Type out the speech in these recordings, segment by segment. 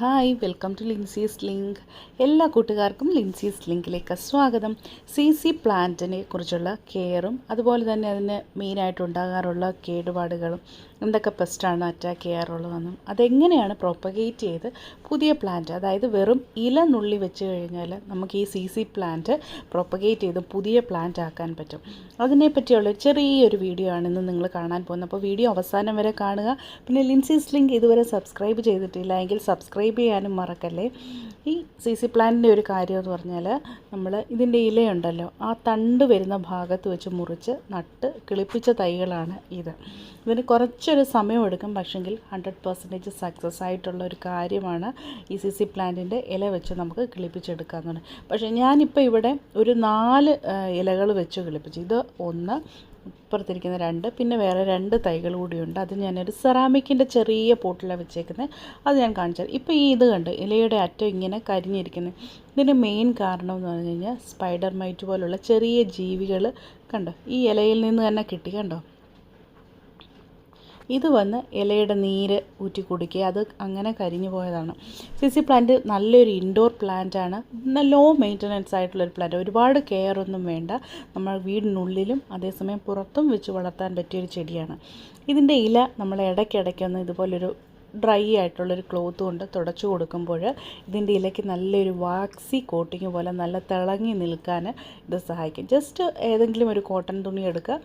Hi welcome to Lincy's link. എല്ലാ കൂട്ടുകാർക്കും ലിൻസീസ് ലിങ്കിലേക്ക് സ്വാഗതം. സി പ്ലാന്റിനെ കുറിച്ചുള്ള കെയറും അതുപോലെ തന്നെ അതിന് മെയിനായിട്ടുണ്ടാകാറുള്ള കേടുപാടുകളും എന്തൊക്കെ പെസ്റ്റാണ് അറ്റാക്ക് ചെയ്യാറുള്ളതെന്നും അതെങ്ങനെയാണ് പ്രൊപ്പഗേറ്റ് ചെയ്ത് പുതിയ പ്ലാന്റ്, അതായത് വെറും ഇല നുള്ളി വെച്ച് കഴിഞ്ഞാൽ നമുക്ക് ഈ സി പ്ലാന്റ് പ്രൊപ്പഗേറ്റ് ചെയ്ത് പുതിയ പ്ലാന്റ് ആക്കാൻ പറ്റും. അതിനെപ്പറ്റിയുള്ള ചെറിയൊരു വീഡിയോ ആണ് ഇന്ന് നിങ്ങൾ കാണാൻ പോകുന്നത്. അപ്പോൾ വീഡിയോ അവസാനം വരെ കാണുക. പിന്നെ ലിൻസീസ് ലിങ്ക് ഇതുവരെ സബ്സ്ക്രൈബ് ചെയ്തിട്ടില്ല എങ്കിൽ സബ്സ്ക്രൈബ് ചെയ്യാനും മറക്കല്ലേ. ഈ സി പ്ലാന്റിൻ്റെ ഒരു കാര്യം എന്ന് പറഞ്ഞാൽ നമ്മൾ ഇതിൻ്റെ ഇലയുണ്ടല്ലോ, ആ തണ്ട് വരുന്ന ഭാഗത്ത് വെച്ച് മുറിച്ച് നട്ട് കിളിപ്പിച്ച തൈകളാണ് ഇത്. ഇതിന് കുറച്ചൊരു സമയമെടുക്കും, പക്ഷെങ്കിൽ 100% സക്സസ് ആയിട്ടുള്ള ഒരു കാര്യമാണ് ഈ സി പ്ലാന്റിൻ്റെ ഇല വെച്ച് നമുക്ക് കിളിപ്പിച്ചെടുക്കാമെന്നാണ്. പക്ഷേ ഞാനിപ്പോൾ ഇവിടെ ഒരു 4 ഇലകൾ വെച്ച് കിളിപ്പിച്ചു. ഇത് 1, ഇപ്പുറത്തിരിക്കുന്ന 2, പിന്നെ വേറെ 2 തൈകൾ കൂടിയുണ്ട്. അത് ഞാനൊരു സെറാമിക്കിൻ്റെ ചെറിയ പോട്ടിലാണ് വെച്ചേക്കുന്നത്. അത് ഞാൻ കാണിച്ചാൽ ഇപ്പോൾ ഇത് കണ്ട് ഇലയുടെ അറ്റം ഇങ്ങനെ കരിഞ്ഞിരിക്കുന്നത്. ഇതിൻ്റെ മെയിൻ കാരണം എന്ന് പറഞ്ഞു കഴിഞ്ഞാൽ സ്പൈഡർ മൈറ്റ് പോലുള്ള ചെറിയ ജീവികൾ കണ്ടോ ഈ ഇലയിൽ നിന്ന് തന്നെ കിട്ടി. കണ്ടോ, ഇത് വന്ന് ഇലയുടെ നീര് ഊറ്റി കുടിക്കുക, അത് അങ്ങനെ കരിഞ്ഞു പോയതാണ്. സി പ്ലാന്റ് നല്ലൊരു ഇൻഡോർ പ്ലാന്റാണ്. ലോ മെയിൻ്റനൻസ് ആയിട്ടുള്ളൊരു പ്ലാന്റ്, ഒരുപാട് കെയർ ഒന്നും വേണ്ട. നമ്മൾ വീടിനുള്ളിലും അതേസമയം പുറത്തും വെച്ച് വളർത്താൻ പറ്റിയൊരു ചെടിയാണ്. ഇതിൻ്റെ ഇല നമ്മൾ ഇടയ്ക്കിടയ്ക്കൊന്ന് ഇതുപോലൊരു ഡ്രൈ ആയിട്ടുള്ളൊരു ക്ലോത്ത് കൊണ്ട് തുടച്ചു കൊടുക്കുമ്പോൾ ഇതിൻ്റെ ഇലയ്ക്ക് നല്ലൊരു വാക്സി കോട്ടിങ് പോലെ നല്ല തിളങ്ങി നിൽക്കാൻ ഇത് സഹായിക്കും. ജസ്റ്റ് ഏതെങ്കിലും ഒരു കോട്ടൺ തുണി എടുക്കുക,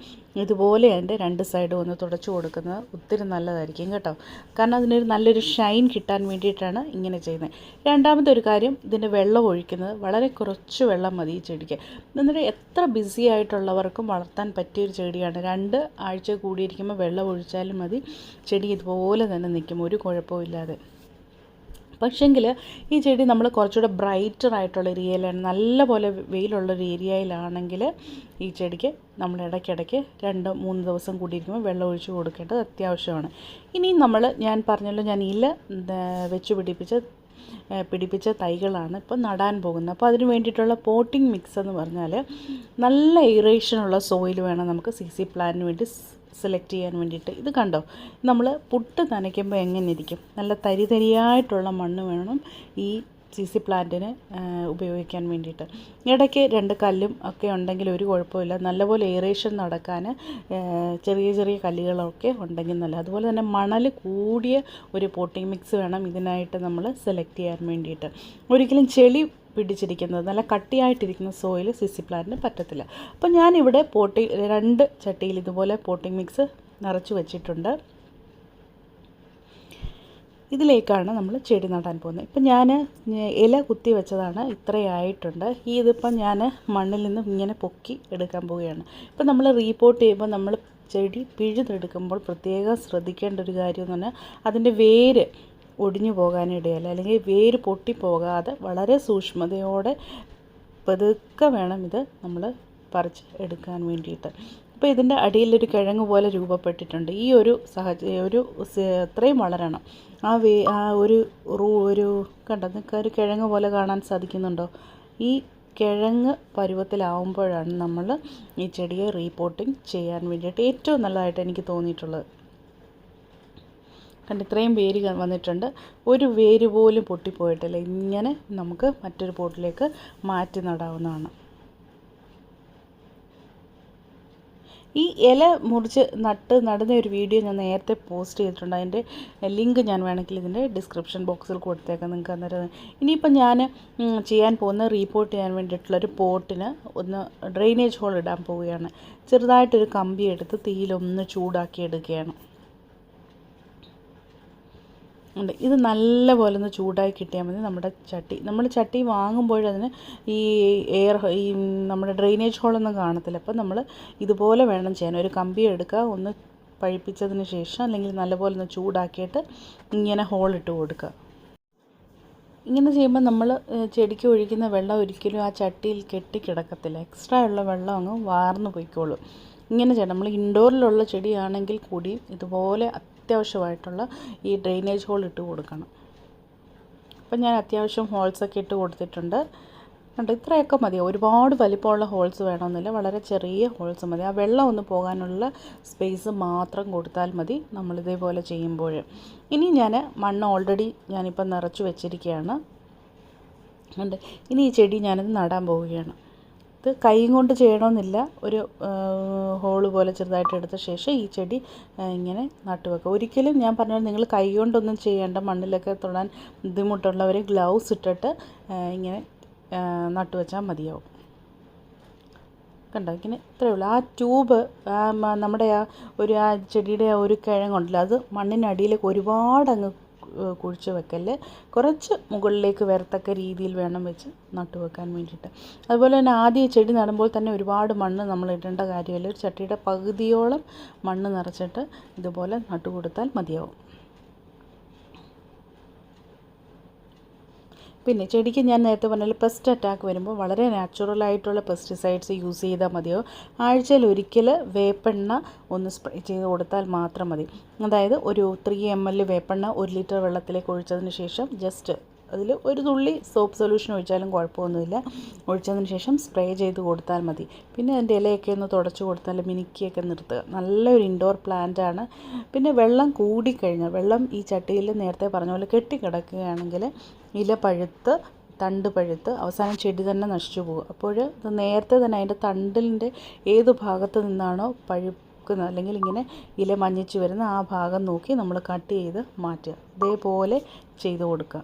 ഇതുപോലെ അതിൻ്റെ 2 സൈഡും ഒന്ന് തുടച്ചു കൊടുക്കുന്നത് ഒത്തിരി നല്ലതായിരിക്കും കേട്ടോ. കാരണം അതിനൊരു നല്ലൊരു ഷൈൻ കിട്ടാൻ വേണ്ടിയിട്ടാണ് ഇങ്ങനെ ചെയ്യുന്നത്. രണ്ടാമത്തെ ഒരു കാര്യം, ഇതിൻ്റെ വെള്ളം ഒഴിക്കുന്നത് വളരെ കുറച്ച് വെള്ളം മതി ഈ ചെടിക്ക്. എന്നിട്ട് എത്ര ബിസി ആയിട്ടുള്ളവർക്കും വളർത്താൻ പറ്റിയൊരു ചെടിയാണ്. 2 ആഴ്ച കൂടിയിരിക്കുമ്പോൾ വെള്ളം ഒഴിച്ചാലും മതി, ചെടി ഇതുപോലെ തന്നെ നിൽക്കും, ഒരു കുഴപ്പമില്ലാതെ. പക്ഷെങ്കിൽ ഈ ചെടി നമ്മൾ കുറച്ചുകൂടെ ബ്രൈറ്റർ ആയിട്ടുള്ള ഏരിയയിലാണ്, നല്ലപോലെ വെയിലുള്ളൊരു ഏരിയയിലാണെങ്കിൽ ഈ ചെടിക്ക് നമ്മൾ ഇടയ്ക്കിടയ്ക്ക് 2-3 ദിവസം കൂടിയിരിക്കുമ്പോൾ വെള്ളം ഒഴിച്ച് കൊടുക്കേണ്ടത് അത്യാവശ്യമാണ്. ഇനിയും ഞാൻ പറഞ്ഞല്ലോ, ഞാൻ ഇല വെച്ച് പിടിപ്പിച്ച തൈകളാണ് ഇപ്പോൾ നടാൻ പോകുന്നത്. അപ്പോൾ അതിന് വേണ്ടിയിട്ടുള്ള പോട്ടിംഗ് മിക്സ് എന്ന് പറഞ്ഞാൽ നല്ല എയറേഷനുള്ള സോയിൽ വേണം നമുക്ക് സി പ്ലാന്റിന് വേണ്ടി സെലക്ട് ചെയ്യാൻ വേണ്ടിയിട്ട്. ഇത് കണ്ടോ, നമ്മൾ പുട്ട് നനയ്ക്കുമ്പോൾ എങ്ങനെ ഇരിക്കും, നല്ല തരിതരിയായിട്ടുള്ള മണ്ണ് വേണം ഈ സി പ്ലാന്റിന് ഉപയോഗിക്കാൻ വേണ്ടിയിട്ട്. ഇടയ്ക്ക് 2 കല്ലും ഒക്കെ ഉണ്ടെങ്കിൽ ഒരു കുഴപ്പമില്ല, നല്ലപോലെ എയറേഷൻ നടക്കാൻ ചെറിയ ചെറിയ കല്ലുകളൊക്കെ ഉണ്ടെങ്കിൽ നല്ല. അതുപോലെ തന്നെ മണൽ കൂടിയ ഒരു പോട്ടിംഗ് മിക്സ് വേണം ഇതിനായിട്ട് നമ്മൾ സെലക്ട് ചെയ്യാൻ വേണ്ടിയിട്ട്. ഒരിക്കലും ചെളി പിടിച്ചിരിക്കുന്നത്, നല്ല കട്ടിയായിട്ടിരിക്കുന്ന സോയിൽ സി പ്ലാന്റിന് പറ്റത്തില്ല. അപ്പോൾ ഞാനിവിടെ 2 ചട്ടിയിൽ ഇതുപോലെ പോട്ടിംഗ് മിക്സ് നിറച്ച് വെച്ചിട്ടുണ്ട്. ഇതിലേക്കാണ് നമ്മൾ ചെടി നടാൻ പോകുന്നത്. ഇപ്പം ഞാൻ ഇല കുത്തി വെച്ചതാണ്, ഇത്രയായിട്ടുണ്ട്. ഇതിപ്പം ഞാൻ മണ്ണിൽ നിന്ന് ഇങ്ങനെ പൊക്കി എടുക്കാൻ പോവുകയാണ്. ഇപ്പം നമ്മൾ റീപോർട്ട് ചെയ്യുമ്പോൾ നമ്മൾ ചെടി പിഴുതെടുക്കുമ്പോൾ പ്രത്യേകം ശ്രദ്ധിക്കേണ്ട ഒരു കാര്യം എന്ന് പറഞ്ഞാൽ അതിൻ്റെ വേര് ഒടിഞ്ഞു പോകാനിടയല്ല, അല്ലെങ്കിൽ വേര് പൊട്ടിപ്പോകാതെ വളരെ സൂക്ഷ്മതയോടെ പതുക്കെ വേണം ഇത് നമ്മൾ പറിച്ച് എടുക്കാൻ വേണ്ടിയിട്ട്. അപ്പോൾ ഇതിൻ്റെ അടിയിലൊരു കിഴങ്ങ് പോലെ രൂപപ്പെട്ടിട്ടുണ്ട്. ഈ ഒരു അത്രയും വളരണം. ഒരു കണ്ടോ, നിങ്ങൾക്ക് ഒരു കിഴങ്ങ് പോലെ കാണാൻ സാധിക്കുന്നുണ്ടോ? ഈ കിഴങ്ങ് പരുവത്തിലാവുമ്പോഴാണ് നമ്മൾ ഈ ചെടിയെ റീപോട്ടിങ് ചെയ്യാൻ വേണ്ടിയിട്ട് ഏറ്റവും നല്ലതായിട്ട് എനിക്ക് തോന്നിയിട്ടുള്ളത്. കണ്ട് ഇത്രയും വേര് വന്നിട്ടുണ്ട്, ഒരു വേര് പോലും പൊട്ടിപ്പോയിട്ടില്ല. ഇങ്ങനെ നമുക്ക് മറ്റൊരു പോട്ടിലേക്ക് മാറ്റി നടാവുന്നതാണ്. ഈ ഇല മുറിച്ച് നടുന്ന ഒരു വീഡിയോ ഞാൻ നേരത്തെ പോസ്റ്റ് ചെയ്തിട്ടുണ്ട്. അതിൻ്റെ ലിങ്ക് ഞാൻ വേണമെങ്കിൽ ഇതിൻ്റെ ഡിസ്ക്രിപ്ഷൻ ബോക്സിൽ കൊടുത്തേക്കാം, നിങ്ങൾക്ക് അന്നേരം. ഇനിയിപ്പം ഞാൻ ചെയ്യാൻ പോകുന്ന റീപോർട്ട് ചെയ്യാൻ വേണ്ടിയിട്ടുള്ളൊരു പോട്ടിന് ഒന്ന് ഡ്രെയിനേജ് ഹോൾ ഇടാൻ പോവുകയാണ്. ചെറുതായിട്ടൊരു കമ്പി എടുത്ത് തീയിലൊന്ന് ചൂടാക്കി എടുക്കുകയാണ്. ഇത് നല്ലപോലെ ഒന്ന് ചൂടായി കിട്ടിയാൽ മതി. നമ്മൾ ചട്ടി വാങ്ങുമ്പോഴതിന് ഈ നമ്മുടെ ഡ്രെയിനേജ് ഹോളൊന്നും കാണത്തില്ല. അപ്പം നമ്മൾ ഇതുപോലെ വേണം ചെയ്യാൻ. ഒരു കമ്പി എടുക്കുക, ഒന്ന് പഴിപ്പിച്ചതിന് ശേഷം അല്ലെങ്കിൽ നല്ലപോലെ ഒന്ന് ചൂടാക്കിയിട്ട് ഇങ്ങനെ ഹോളിട്ട് കൊടുക്കുക. ഇങ്ങനെ ചെയ്യുമ്പോൾ നമ്മൾ ചെടിക്ക് ഒഴിക്കുന്ന വെള്ളം ഒരിക്കലും ആ ചട്ടിയിൽ കെട്ടിക്കിടക്കത്തില്ല, എക്സ്ട്രാ ഉള്ള വെള്ളം അങ്ങ് വാർന്നു പോയിക്കോളും. ഇങ്ങനെ ചെയ്യണം. നമ്മൾ ഇൻഡോറിലുള്ള ചെടിയാണെങ്കിൽ കൂടി ഇതുപോലെ അത്യാവശ്യമായിട്ടുള്ള ഈ ഡ്രെയിനേജ് ഹോൾ ഇട്ട് കൊടുക്കണം. അപ്പം ഞാൻ അത്യാവശ്യം ഹോൾസൊക്കെ ഇട്ട് കൊടുത്തിട്ടുണ്ട്. കണ്ടോ, ഇത്രയൊക്കെ മതി. ഒരുപാട് വലിപ്പമുള്ള ഹോൾസ് വേണമെന്നില്ല, വളരെ ചെറിയ ഹോൾസ് മതി. ആ വെള്ളം ഒന്ന് പോകാനുള്ള സ്പേസ് മാത്രം കൊടുത്താൽ മതി നമ്മളിതേപോലെ ചെയ്യുമ്പോൾ. ഇനി ഞാൻ മണ്ണ് ഓൾറെഡി ഞാനിപ്പോൾ നിറച്ച് വെച്ചിരിക്കുകയാണ്. ഉണ്ട്. ഇനി ഈ ചെടി ഞാനത് നടാൻ പോവുകയാണ്. ഇത് കൈ കൊണ്ട് ചെയ്യണമെന്നില്ല, ഒരു ഹോള് പോലെ ചെറുതായിട്ട് എടുത്ത ശേഷം ഈ ചെടി ഇങ്ങനെ നട്ടു വെക്കുക. ഒരിക്കലും ഞാൻ പറഞ്ഞാൽ നിങ്ങൾ കൈ കൊണ്ടൊന്നും ചെയ്യേണ്ട, മണ്ണിലൊക്കെ തൊടാൻ ബുദ്ധിമുട്ടുള്ളവർ ഗ്ലൗസ് ഇട്ടിട്ട് ഇങ്ങനെ നട്ടു വെച്ചാൽ മതിയാവും. കണ്ടോ, ഇങ്ങനെ ഇത്രയേ ഉള്ളൂ. ആ ട്യൂബ് നമ്മുടെ ആ ചെടിയുടെ ആ ഒരു കിഴങ്ങുണ്ടല്ലോ, അത് മണ്ണിനടിയിലേക്ക് ഒരുപാട് അങ്ങ് കുഴിച്ച് വെക്കല്, കുറച്ച് മുകളിലേക്ക് വരത്തക്ക രീതിയിൽ വേണം വെച്ച് നട്ടു വെക്കാൻ വേണ്ടിയിട്ട്. അതുപോലെ തന്നെ ആദ്യം ചെടി നടുമ്പോൾ തന്നെ ഒരുപാട് മണ്ണ് നമ്മൾ ഇടേണ്ട കാര്യമില്ല. ഒരു ചട്ടിയുടെ പകുതിയോളം മണ്ണ് നിറച്ചിട്ട് ഇതുപോലെ നട്ടു കൊടുത്താൽ മതിയാവും. പിന്നെ ചെടിക്ക് ഞാൻ നേരത്തെ പറഞ്ഞാൽ പെസ്റ്റ് അറ്റാക്ക് വരുമ്പോൾ വളരെ നാച്ചുറലായിട്ടുള്ള പെസ്റ്റിസൈഡ്സ് യൂസ് ചെയ്താൽ മതിയോ. ആഴ്ചയിൽ ഒരിക്കൽ വേപ്പെണ്ണ ഒന്ന് സ്പ്രേ ചെയ്ത് കൊടുത്താൽ മാത്രം മതി. അതായത് ഒരു 3 ml വേപ്പെണ്ണ 1 ലിറ്റർ വെള്ളത്തിലേക്ക് ഒഴിച്ചതിന് ശേഷം ജസ്റ്റ് അതിൽ ഒരു തുള്ളി സോപ്പ് സൊല്യൂഷൻ ഒഴിച്ചാലും കുഴപ്പമൊന്നുമില്ല, ഒഴിച്ചതിന് ശേഷം സ്പ്രേ ചെയ്ത് കൊടുത്താൽ മതി. പിന്നെ അതിൻ്റെ ഇലയൊക്കെ ഒന്ന് തുടച്ച് കൊടുത്താൽ മിനുക്കിയൊക്കെ നിർത്തുക. നല്ലൊരു ഇൻഡോർ പ്ലാന്റാണ്. പിന്നെ വെള്ളം കൂടിക്കഴിഞ്ഞാൽ, വെള്ളം ഈ ചട്ടിയിൽ നേരത്തെ പറഞ്ഞ പോലെ കെട്ടിക്കിടക്കുകയാണെങ്കിൽ ഇല പഴുത്ത് തണ്ട് പഴുത്ത് അവസാനം ചെടി തന്നെ നശിച്ചു പോകും. അപ്പോൾ ഇത് നേരത്തെ തന്നെ അതിൻ്റെ തണ്ടിൻ്റെ ഏത് ഭാഗത്ത് നിന്നാണോ പഴുക്കുന്നത്, അല്ലെങ്കിൽ ഇങ്ങനെ ഇല മഞ്ഞിച്ച് വരുന്ന ആ ഭാഗം നോക്കി നമ്മൾ കട്ട് ചെയ്ത് മാറ്റുക. ഇതേപോലെ ചെയ്ത് കൊടുക്കുക.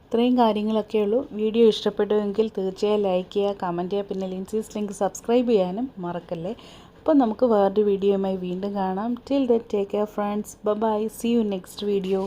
ഇത്രയും കാര്യങ്ങളൊക്കെ ഉള്ളൂ. വീഡിയോ ഇഷ്ടപ്പെട്ടുവെങ്കിൽ തീർച്ചയായും ലൈക്ക് ചെയ്യുക, കമൻറ്റ് ചെയ്യുക, പിന്നെ ലിൻസീസ് ലിങ്ക് സബ്സ്ക്രൈബ് ചെയ്യാനും മറക്കല്ലേ. അപ്പോൾ നമുക്ക് വേറൊരു വീഡിയോയുമായി വീണ്ടും കാണാം. Till then take care friends. Bye. See you next video.